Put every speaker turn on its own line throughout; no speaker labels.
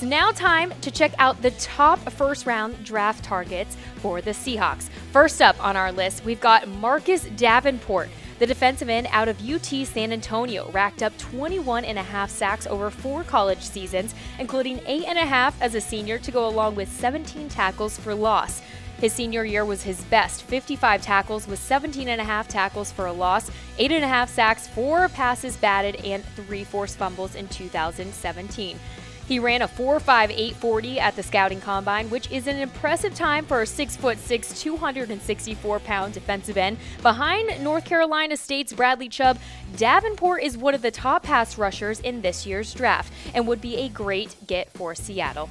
now time to check out the top first-round draft targets for the Seahawks. First up on our list, we've got Marcus Davenport. The defensive end out of UT San Antonio racked up 21.5 sacks over 4 college seasons, including 8.5 as a senior to go along with 17 tackles for loss. His senior year was his best, 55 tackles with 17.5 tackles for a loss, 8.5 sacks, 4 passes batted, and 3 forced fumbles in 2017. He ran a 4.58 40 at the scouting combine, which is an impressive time for a 6'6", 264-pound defensive end. Behind North Carolina State's Bradley Chubb, Davenport is one of the top pass rushers in this year's draft and would be a great get for Seattle.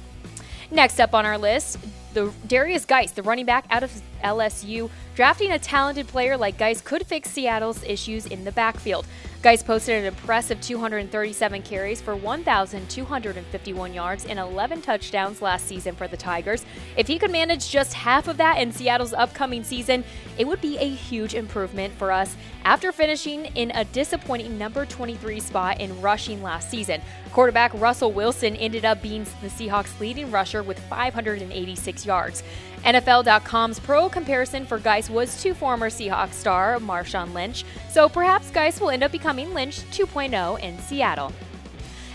Next up on our list, the Derrius Guice, the running back out of LSU. Drafting a talented player like Guice could fix Seattle's issues in the backfield. Guice posted an impressive 237 carries for 1,251 yards and 11 touchdowns last season for the Tigers. If he could manage just half of that in Seattle's upcoming season, it would be a huge improvement for us after finishing in a disappointing number 23 spot in rushing last season. Quarterback Russell Wilson ended up being the Seahawks' leading rusher with 586 yards. NFL.com's pro comparison for Guice was to former Seahawks star Marshawn Lynch, so perhaps Guice will end up becoming Lynch 2.0 in Seattle.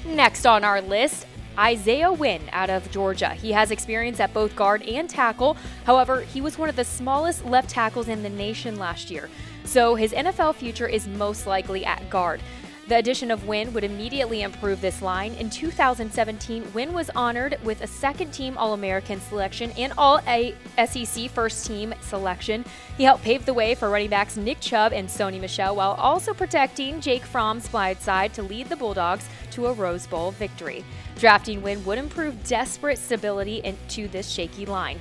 Next on our list, Isaiah Wynn out of Georgia. He has experience at both guard and tackle. However, he was one of the smallest left tackles in the nation last year, so his NFL future is most likely at guard. The addition of Wynn would immediately improve this line. In 2017, Wynn was honored with a second-team All-American selection and All-SEC first-team selection. He helped pave the way for running backs Nick Chubb and Sony Michel while also protecting Jake Fromm's blind side to lead the Bulldogs to a Rose Bowl victory. Drafting Wynn would improve desperate stability into this shaky line.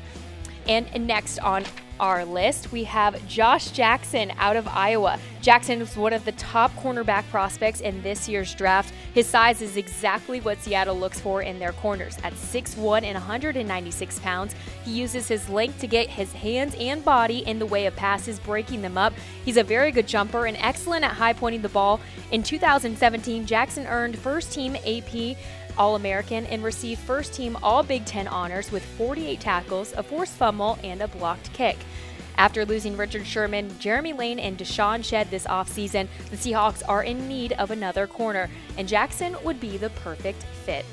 And next on our list, we have Josh Jackson out of Iowa. Jackson is one of the top cornerback prospects in this year's draft. His size is exactly what Seattle looks for in their corners. At 6'1" and 196 pounds, he uses his length to get his hands and body in the way of passes, breaking them up. He's a very good jumper and excellent at high-pointing the ball. In 2017, Jackson earned first-team AP All-American and received first-team All-Big Ten honors with 48 tackles, a forced fumble, and a blocked kick. After losing Richard Sherman, Jeremy Lane, and Deshaun Shedd this offseason, the Seahawks are in need of another corner, and Jackson would be the perfect fit.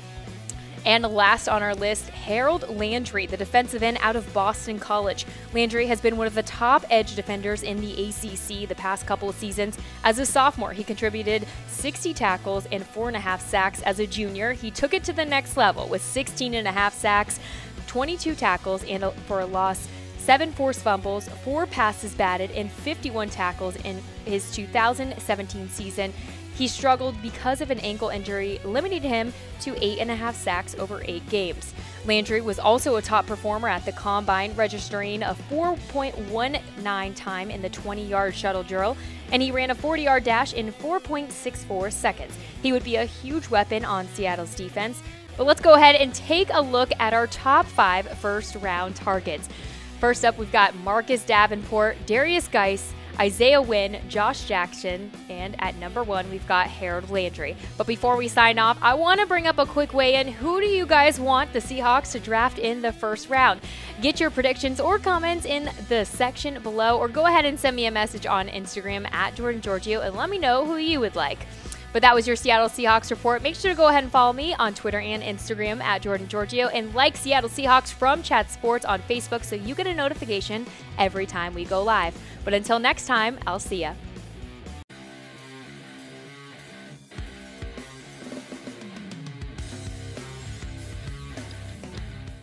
And last on our list, Harold Landry, the defensive end out of Boston College. Landry has been one of the top edge defenders in the ACC the past couple of seasons. As a sophomore, he contributed 60 tackles and 4.5 sacks. As a junior, he took it to the next level with 16.5 sacks, 22 tackles for a loss, 7 forced fumbles, 4 passes batted, and 51 tackles in his 2017 season. He struggled because of an ankle injury, limiting him to 8.5 sacks over 8 games. Landry was also a top performer at the Combine, registering a 4.19 time in the 20-yard shuttle drill, and he ran a 40-yard dash in 4.64 seconds. He would be a huge weapon on Seattle's defense. But let's go ahead and take a look at our top 5 first-round targets. First up, we've got Marcus Davenport, Derrius Guice, Isaiah Wynn, Josh Jackson, and at number 1, we've got Harold Landry. But before we sign off, I want to bring up a quick weigh-in. Who do you guys want the Seahawks to draft in the first round? Get your predictions or comments in the section below, or go ahead and send me a message on Instagram at Jordan Giorgio and let me know who you would like. But that was your Seattle Seahawks report. Make sure to go ahead and follow me on Twitter and Instagram at Jordan Giorgio, and like Seattle Seahawks from Chat Sports on Facebook so you get a notification every time we go live. But until next time, I'll see ya.